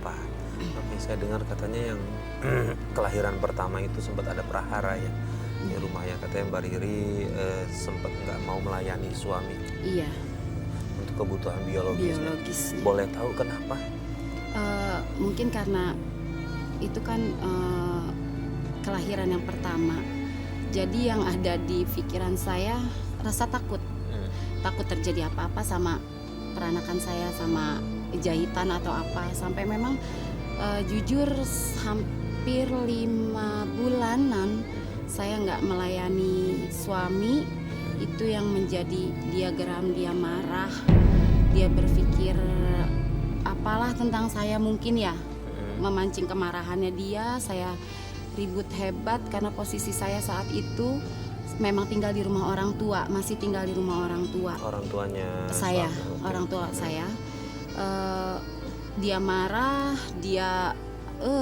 kenapa? Oke, saya dengar katanya yang kelahiran pertama itu sempat ada prahara ya di rumahnya. Katanya Mbak Riri sempat nggak mau melayani suami Iya, untuk kebutuhan biologisnya. biologisnya. Boleh tahu kenapa? Mungkin karena itu kan kelahiran yang pertama. Jadi yang ada di pikiran saya rasa takut. Takut terjadi apa-apa sama peranakan saya, sama jahitan atau apa. Sampai memang jujur hampir 5 bulanan saya nggak melayani suami. Itu yang menjadi dia geram, dia marah, dia berpikir apalah tentang saya mungkin ya, memancing kemarahannya dia. Saya ribut hebat karena posisi saya saat itu memang tinggal di rumah orang tua, masih tinggal di rumah orang tua. Orang tuanya Saya, suami, oke. orang tua saya. Dia marah, dia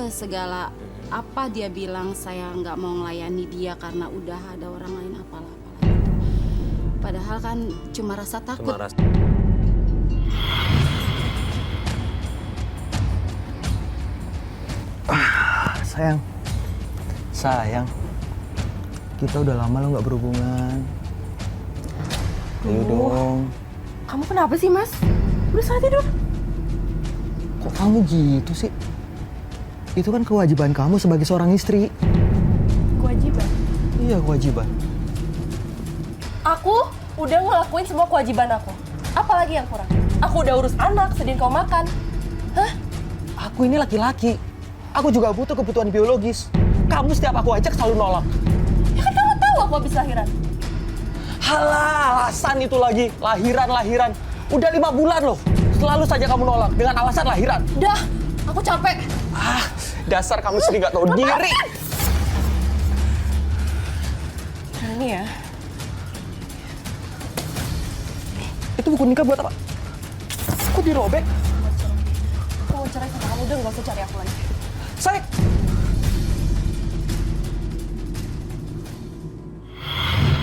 segala apa dia bilang, saya nggak mau melayani dia karena udah ada orang lain apalah. Padahal kan cuma rasa takut. Cuma rasa. Sayang, kita udah lama lo nggak berhubungan. Ayo dong. Kamu kenapa sih, Mas? Udah saat tidur. Kok kamu gitu sih? Itu kan kewajiban kamu sebagai seorang istri. Kewajiban. Iya, kewajiban. Aku udah ngelakuin semua kewajiban aku. Apalagi yang kurang? Aku udah urus anak, sediain kau makan. Hah? Aku ini laki-laki. Aku juga butuh kebutuhan biologis. Kamu setiap aku ajak selalu nolak. Ya kan kamu tahu aku habis lahiran. Halah, alasan itu lagi. Lahiran. Udah 5 bulan loh. Selalu saja kamu nolak dengan alasan lahiran. Dah, aku capek. Dasar kamu sendiri nggak tahu diri. Ini ya. Itu buku nikah buat apa? Kok dirobek? Aku mau cerai sama kamu, udah nggak usah cari aku lagi. Saya...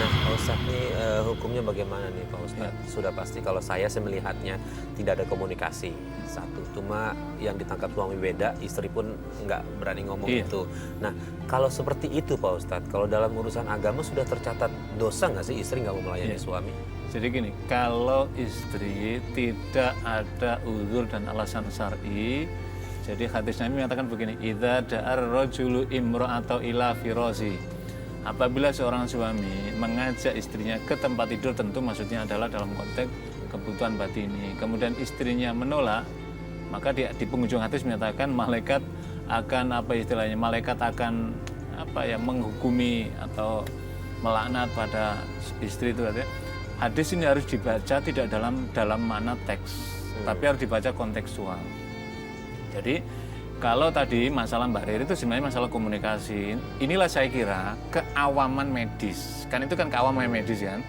Nah, Pak Ustadz nih hukumnya bagaimana nih Pak Ustadz? Sudah pasti kalau saya melihatnya tidak ada komunikasi. Satu, cuma yang ditangkap suami beda, istri pun nggak berani ngomong itu. Nah, kalau seperti itu Pak Ustadz, kalau dalam urusan agama sudah tercatat dosa nggak sih istri nggak mau melayani suami? Jadi gini, kalau istri tidak ada uzur dan alasan syar'i, jadi hadis Nabi mengatakan begini, idza da'ar rajulu imra'atau ila firasi. Apabila seorang suami mengajak istrinya ke tempat tidur, tentu maksudnya adalah dalam konteks kebutuhan batini. Kemudian istrinya menolak, maka di penghujung hadis menyatakan malaikat akan malaikat akan menghukumi atau melaknat pada istri itu. Hadis ini harus dibaca tidak dalam makna teks, tapi harus dibaca kontekstual. Jadi kalau tadi masalah Mbak Riri itu sebenarnya masalah komunikasi. Inilah saya kira keawaman medis. Kan itu kan keawaman medis kan.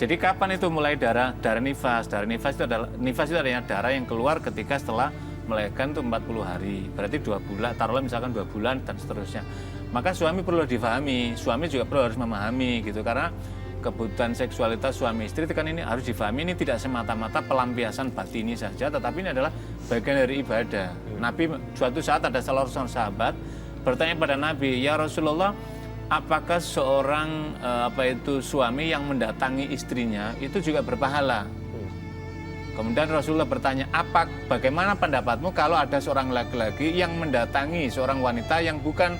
Jadi kapan itu mulai darah nifas? Darah nifas itu adalah darah yang keluar ketika setelah melahirkan itu 40 hari. Berarti 2 bulan, taruhlah misalkan 2 bulan dan seterusnya. Maka suami perlu difahami, suami juga perlu harus memahami gitu, karena kebutuhan seksualitas suami istri itu kan ini harus difahami, ini tidak semata-mata pelampiasan batini saja, tetapi ini adalah bagian dari ibadah. Nabi suatu saat ada salah seorang sahabat bertanya pada Nabi, ya Rasulullah, apakah seorang suami yang mendatangi istrinya itu juga berpahala? Kemudian Rasulullah bertanya, bagaimana pendapatmu kalau ada seorang laki-laki yang mendatangi seorang wanita yang bukan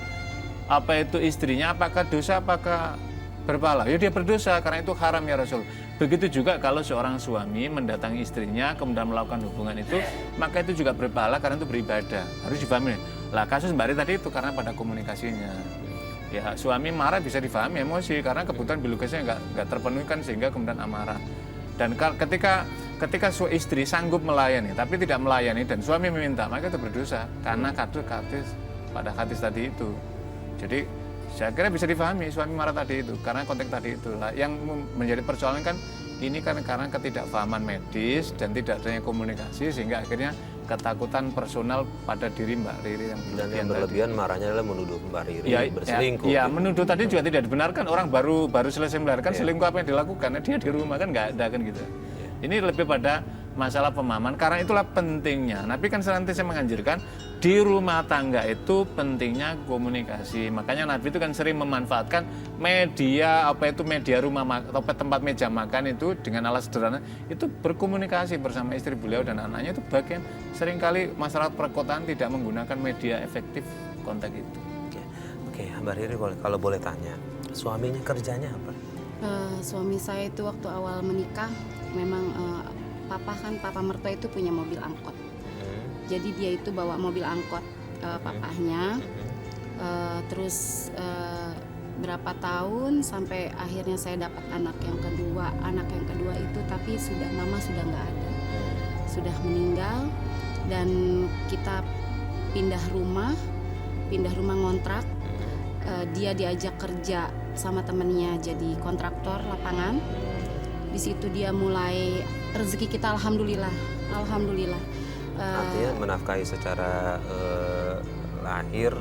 istrinya, apakah dosa, apakah berpahala? Ya dia berdosa karena itu haram ya Rasul. Begitu juga kalau seorang suami mendatangi istrinya kemudian melakukan hubungan itu, maka itu juga berpahala karena itu beribadah. Harus dipahami. Lah kasus Mbak Ri tadi itu karena pada komunikasinya. Ya suami marah bisa difahami emosi karena kebutuhan biologisnya nggak terpenuhi kan sehingga kemudian amarah. Dan ketika istri sanggup melayani tapi tidak melayani dan suami meminta, maka itu berdosa karena pada hadis tadi itu. Jadi saya kira bisa difahami suami marah tadi itu karena konteks tadi itu. Lah yang menjadi persoalan kan ini kan karena ketidakpahaman medis dan tidak adanya komunikasi sehingga akhirnya ketakutan personal pada diri Mbak Riri yang berlebihan. Dan yang berlebihan marahnya adalah menuduh Mbak Riri berselingkuh. Ya, menuduh tadi juga tidak dibenarkan. Orang baru selesai melahirkan selingkuh apa yang dilakukan? Dia di rumah kan nggak ada kan gitu. Ini lebih pada masalah pemahaman. Karena itulah pentingnya. Nabi kan senantiasa menganjurkan di rumah tangga itu pentingnya komunikasi. Makanya Nabi itu kan sering memanfaatkan media, media rumah atau tempat meja makan itu dengan alas sederhana itu berkomunikasi bersama istri beliau dan anaknya. Itu bagian seringkali masyarakat perkotaan tidak menggunakan media efektif kontak itu. Oke, Mbak Riri kalau boleh tanya, suaminya kerjanya apa? Suami saya itu waktu awal menikah memang papa mertua itu punya mobil angkot. Jadi dia itu bawa mobil angkot papahnya. Terus berapa tahun sampai akhirnya saya dapat anak yang kedua. Anak yang kedua itu tapi mama sudah nggak ada, sudah meninggal, dan kita pindah rumah ngontrak. Dia diajak kerja sama temennya jadi kontraktor lapangan. Di situ dia mulai rezeki kita alhamdulillah. Artinya menafkahi secara lahir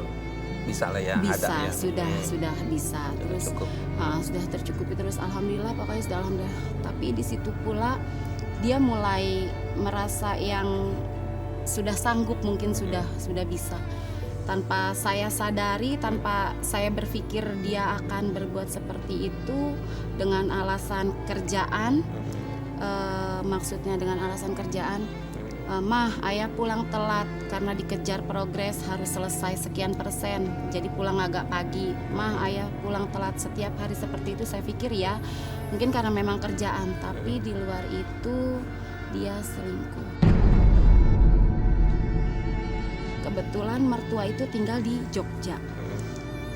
bisa lah ya, bisa, ada ya. sudah bisa. Terus sudah tercukupi terus alhamdulillah, pokoknya sudah alhamdulillah. Tapi di situ pula dia mulai merasa yang sudah sanggup, mungkin sudah bisa. Tanpa saya sadari, tanpa saya berpikir dia akan berbuat seperti itu dengan alasan kerjaan. Maksudnya dengan alasan kerjaan, Mah, ayah pulang telat karena dikejar progres harus selesai sekian persen, jadi pulang agak pagi. Mah, ayah pulang telat setiap hari seperti itu. Saya pikir ya mungkin karena memang kerjaan, tapi di luar itu dia selingkuh. Kebetulan mertua itu tinggal di Jogja.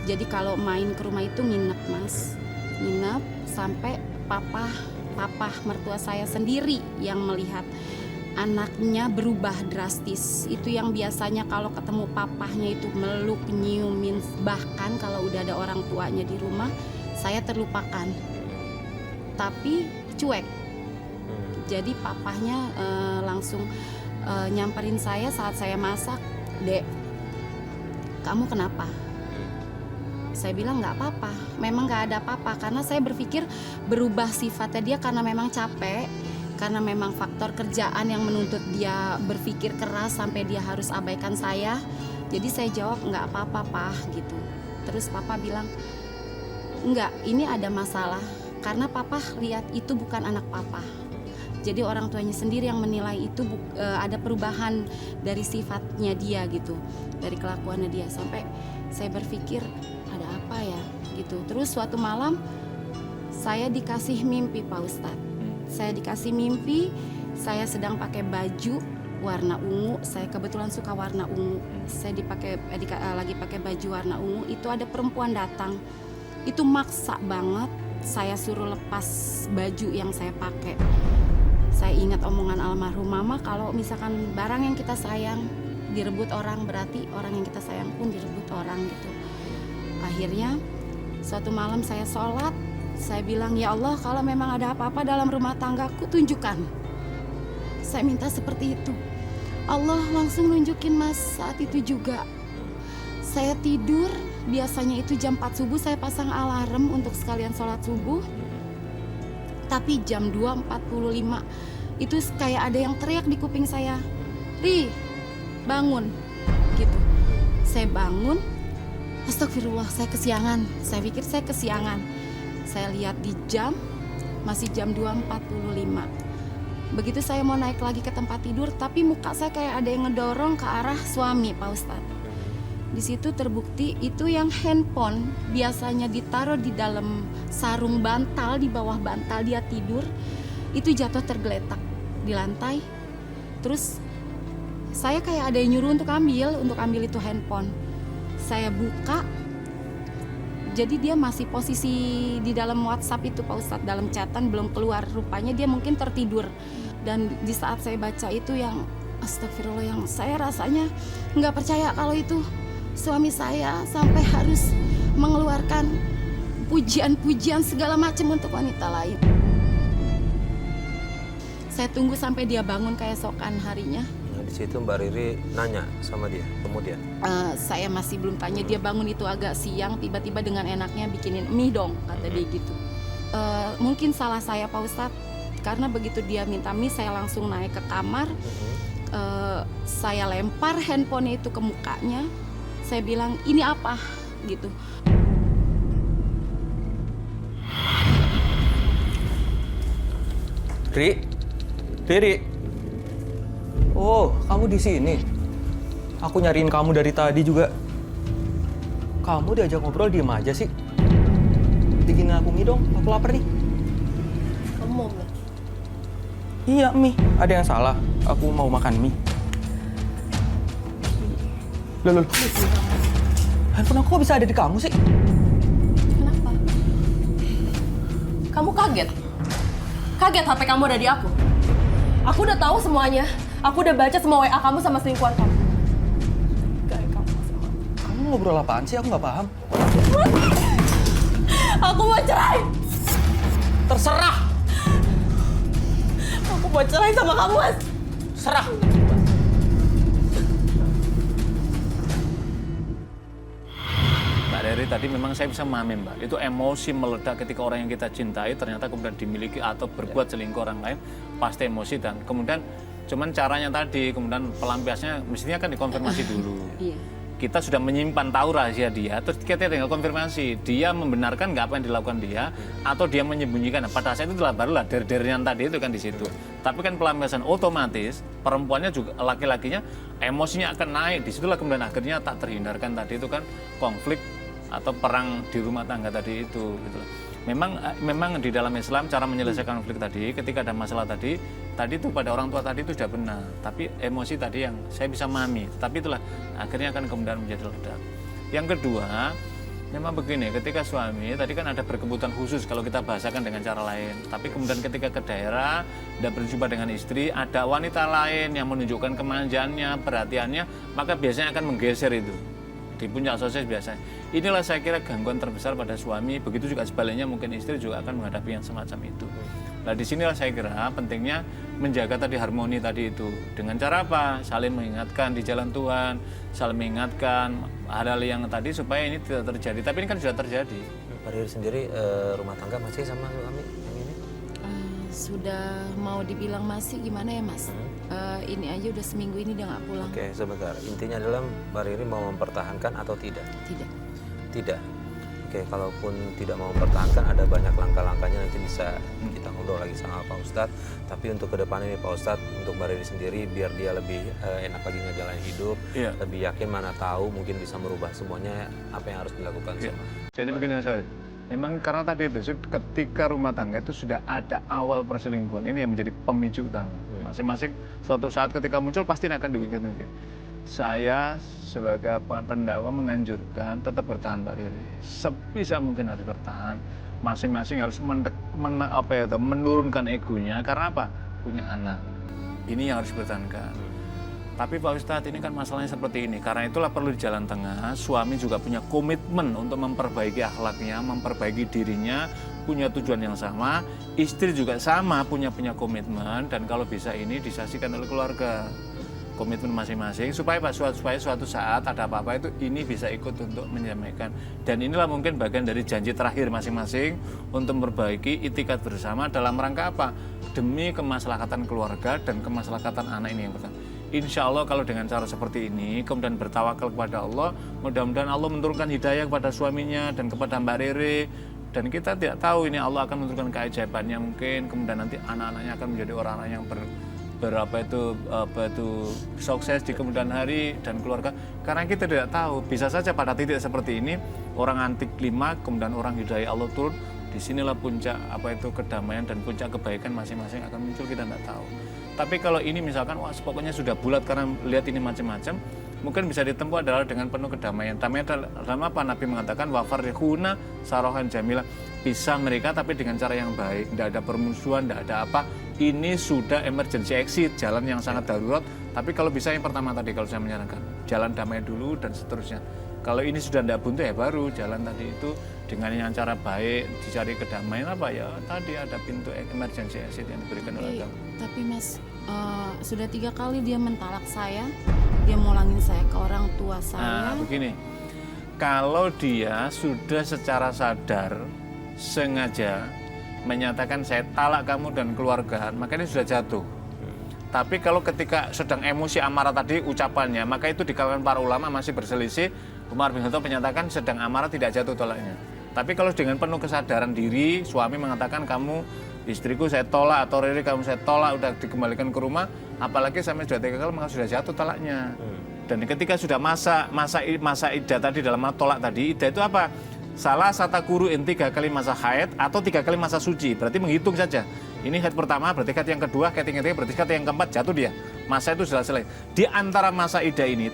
Jadi kalau main ke rumah itu nginep, Mas. Nginep sampai papa mertua saya sendiri yang melihat anaknya berubah drastis. Itu yang biasanya kalau ketemu papahnya itu meluk, nyiumin, bahkan kalau udah ada orang tuanya di rumah, saya terlupakan. Tapi cuek. Jadi papahnya langsung nyamperin saya saat saya masak. Dek, kamu kenapa? Saya bilang nggak apa-apa, memang nggak ada apa-apa. Karena saya berpikir berubah sifatnya dia karena memang capek, karena memang faktor kerjaan yang menuntut dia berpikir keras sampai dia harus abaikan saya. Jadi saya jawab nggak apa-apa, Pak, gitu. Terus Papa bilang, enggak, ini ada masalah karena Papa lihat itu bukan anak Papa. Jadi orang tuanya sendiri yang menilai itu ada perubahan dari sifatnya dia gitu, dari kelakuannya dia. Sampai saya berpikir ada apa ya gitu. Terus suatu malam saya dikasih mimpi, Pak Ustadz. Saya dikasih mimpi, saya sedang pakai baju warna ungu. Saya kebetulan suka warna ungu. Saya lagi pakai baju warna ungu. Itu ada perempuan datang. Itu maksa banget. Saya suruh lepas baju yang saya pakai. Saya ingat omongan almarhum mama, kalau misalkan barang yang kita sayang direbut orang, berarti orang yang kita sayang pun direbut orang gitu. Akhirnya suatu malam saya sholat, saya bilang, ya Allah, kalau memang ada apa-apa dalam rumah tanggaku, tunjukkan. Saya minta seperti itu. Allah langsung nunjukin, Mas. Saat itu juga saya tidur, biasanya itu jam 4 subuh saya pasang alarm untuk sekalian sholat subuh. Tapi jam 2.45 itu kayak ada yang teriak di kuping saya, Ri, bangun, gitu. Saya bangun, astagfirullah, saya kesiangan. Saya pikir saya kesiangan. Saya lihat di jam, masih jam 2.45. Begitu saya mau naik lagi ke tempat tidur, tapi muka saya kayak ada yang ngedorong ke arah suami, Pak Ustadz. Di situ terbukti itu yang handphone biasanya ditaruh di dalam sarung bantal, di bawah bantal dia tidur, itu jatuh tergeletak di lantai. Terus saya kayak ada yang nyuruh untuk ambil itu handphone. Saya buka, jadi dia masih posisi di dalam WhatsApp itu, Pak Ustadz, dalam chatan, belum keluar. Rupanya dia mungkin tertidur. Dan di saat saya baca itu yang astagfirullah, yang saya rasanya nggak percaya kalau itu suami saya sampai harus mengeluarkan pujian-pujian segala macam untuk wanita lain. Saya tunggu sampai dia bangun keesokan harinya. Nah, di situ Mbak Riri nanya sama dia, kemudian? Saya masih belum tanya, dia bangun itu agak siang, tiba-tiba dengan enaknya bikinin mie dong, kata dia gitu. Mungkin salah saya, Pak Ustadz, karena begitu dia minta mie saya langsung naik ke kamar. Saya lempar handphone itu ke mukanya. Saya bilang, ini apa? Gitu. Ri. Oh, kamu di sini. Aku nyariin kamu dari tadi juga. Kamu diajak ngobrol diem aja sih. Bikinin aku mie dong, aku lapar nih. Kamu mau mie? Iya, mie. Ada yang salah. Aku mau makan mie. Loh. Handphone aku kok bisa ada di kamu sih? Kenapa? Kamu kaget? Kaget HP kamu ada di aku? Aku udah tahu semuanya. Aku udah baca semua WA kamu sama selingkuhan kamu. Gak, kamu sama. Kamu ngobrol apaan sih? Aku nggak paham. Aku mau cerai. Terserah. Aku mau cerai sama kamu, Mas. Serah. Mbak Riri, tadi memang saya bisa memahami, Mbak. Itu emosi meledak ketika orang yang kita cintai ternyata kemudian dimiliki atau berbuat selingkuh orang lain, pasti emosi. Dan kemudian cuman caranya tadi, kemudian pelampiasnya mestinya kan dikonfirmasi dulu. Iya. Kita sudah menyimpan tahu rahasia dia, terus kita tinggal konfirmasi. Dia membenarkan nggak apa yang dilakukan dia, atau dia menyembunyikan. Nah, pada saat itu barulah der-dernya tadi itu kan di situ. Tapi kan pelampiasan otomatis, perempuannya juga, laki-lakinya emosinya akan naik. Disitulah kemudian akhirnya tak terhindarkan tadi itu kan konflik atau perang di rumah tangga tadi itu. Gitu. Memang di dalam Islam cara menyelesaikan konflik tadi, ketika ada masalah tadi itu pada orang tua tadi itu sudah benar, tapi emosi tadi yang saya bisa memahami, tapi itulah akhirnya akan kemudian menjadi ledak. Yang kedua, memang begini, ketika suami tadi kan ada berkebutuhan khusus kalau kita bahasakan dengan cara lain, tapi kemudian ketika ke daerah dan berjumpa dengan istri, ada wanita lain yang menunjukkan kemanjaannya, perhatiannya, maka biasanya akan menggeser itu di puncak sukses biasanya. Inilah saya kira gangguan terbesar pada suami, begitu juga sebaliknya mungkin istri juga akan menghadapi yang semacam itu. Nah, di sinilah saya kira pentingnya menjaga tadi harmoni tadi itu. Dengan cara apa? Saling mengingatkan di jalan Tuhan, saling mengingatkan hal-hal yang tadi supaya ini tidak terjadi. Tapi ini kan sudah terjadi. Mbak Riri sendiri rumah tangga masih sama suami yang ini? Sudah mau dibilang masih gimana ya, Mas? Ini aja udah seminggu ini dia nggak pulang. Oke, sebentar. Intinya adalah Mbak Riri mau mempertahankan atau tidak? Tidak. Oke, kalaupun tidak mau mempertahankan, ada banyak langkah-langkahnya, nanti bisa kita ngobrol lagi sama Pak Ustadz. Tapi untuk kedepannya nih Pak Ustadz, untuk Mbak Riri sendiri biar dia lebih enak lagi ngejalanin hidup, lebih yakin, mana tahu mungkin bisa merubah semuanya apa yang harus dilakukan sama. Jadi begini saya, memang karena tadi itu ketika rumah tangga itu sudah ada awal perselingkuhan, ini yang menjadi pemicu utama. Masing-masing suatu saat ketika muncul pasti akan diingat-ingat. Saya sebagai pendakwa menganjurkan tetap bertahan, Mbak Riri. Sebisa mungkin harus bertahan. Masing-masing harus menurunkan egonya. Karena apa? Punya anak. Ini yang harus dipertahankan. Tapi Pak Ustadz, ini kan masalahnya seperti ini. Karena itulah perlu di jalan tengah. Suami juga punya komitmen untuk memperbaiki akhlaknya, memperbaiki dirinya, punya tujuan yang sama. Istri juga sama, punya komitmen. Dan kalau bisa ini disaksikan oleh keluarga. Komitmen masing-masing supaya suatu saat ada apa-apa itu ini bisa ikut untuk menyamaikan. Dan inilah mungkin bagian dari janji terakhir masing-masing untuk memperbaiki itikat bersama dalam rangka apa? Demi kemaslahatan keluarga dan kemaslahatan anak ini yang pertama. Insya Allah kalau dengan cara seperti ini kemudian bertawakal kepada Allah, mudah-mudahan Allah menurunkan hidayah kepada suaminya dan kepada Mbak Riri. Dan kita tidak tahu ini Allah akan menurunkan keajaibannya mungkin, kemudian nanti anak-anaknya akan menjadi orang-orang yang sukses di kemudian hari dan keluarga. Karena kita tidak tahu, bisa saja pada titik seperti ini orang anti klima, kemudian orang hidayah Allah turun. Disinilah puncak kedamaian dan puncak kebaikan masing-masing akan muncul, kita tidak tahu. Tapi kalau ini misalkan pokoknya sudah bulat karena lihat ini macam-macam, mungkin bisa ditempuh adalah dengan penuh kedamaian. Damaian dalam apa? Nabi mengatakan wafarihuna sarohan jamilah, bisa mereka tapi dengan cara yang baik, tidak ada permusuhan, tidak ada apa. Ini sudah emergency exit, jalan yang sangat darurat. Tapi kalau bisa yang pertama tadi kalau saya menyarankan, jalan damai dulu dan seterusnya. Kalau ini sudah tidak buntu ya baru jalan tadi itu dengan yang cara baik, dicari kedamaian apa ya tadi ada pintu emergency exit yang diberikan oleh agama. Tapi Mas, sudah 3 kali dia mentalak saya, dia mulangin saya ke orang tua saya. Begini, kalau dia sudah secara sadar sengaja menyatakan saya talak kamu dan keluarga, maka ini sudah jatuh. Tapi kalau ketika sedang emosi amarah tadi ucapannya, maka itu di kalangan para ulama masih berselisih. Umar bin Khattab menyatakan sedang amarah tidak jatuh tolaknya. Tapi kalau dengan penuh kesadaran diri, suami mengatakan kamu istriku saya tolak atau Riri kamu saya tolak, udah dikembalikan ke rumah, apalagi sampai sudah 3 kali, maka sudah jatuh tolaknya. Dan ketika sudah masa iddah tadi dalam tolak tadi, iddah itu apa? Salah satu guru 3 kali masa haid atau 3 kali masa suci, berarti menghitung saja. Ini haid pertama, berarti haid yang kedua, haid yang ketiga, berarti haid yang keempat, jatuh dia. Masa itu sudah selesai. Di antara masa iddah ini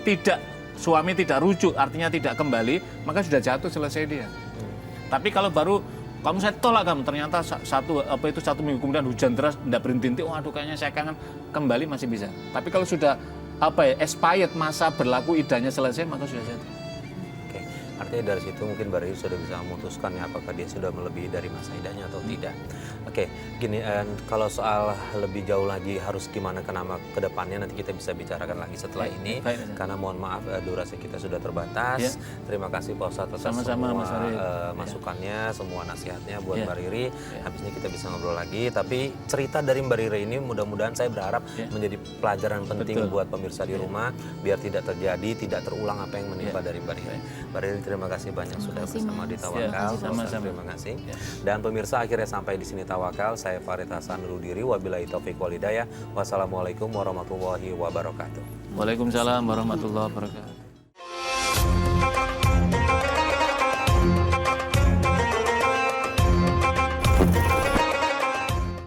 suami tidak rujuk, artinya tidak kembali, maka sudah jatuh, selesai dia. Tapi kalau baru kamu saya tolak kamu, ternyata satu minggu kemudian hujan deras tidak berhenti, aduh kayaknya saya kangen, kembali masih bisa. Tapi kalau sudah expired, masa berlaku iddahnya selesai, maka sudah jatuh. Oke, artinya dari situ mungkin Mbak Riri sudah bisa memutuskan ya apakah dia sudah melebihi dari masa iddahnya atau tidak. Oke, gini, kalau soal lebih jauh lagi harus gimana ke depannya nanti kita bisa bicarakan lagi setelah ini. Karena mohon maaf durasi kita sudah terbatas. Terima kasih Pak Ustadz atas semua masukannya, semua nasihatnya buat Mbak Riri. Habis ini kita bisa ngobrol lagi. Tapi cerita dari Mbak Riri ini mudah-mudahan saya berharap menjadi pelajaran penting buat pemirsa di rumah biar tidak terjadi, tidak terulang apa yang menimpa dari Mbak Riri. Mbak Riri terima kasih banyak sudah bersama di Tawakal. Terima kasih. Dan pemirsa akhirnya sampai di sini Tawakal, saya Farid Hasan undur diri. Wabillahi taufiq wal hidayah. Wassalamualaikum warahmatullahi wabarakatuh. Waalaikumsalam warahmatullahi wabarakatuh.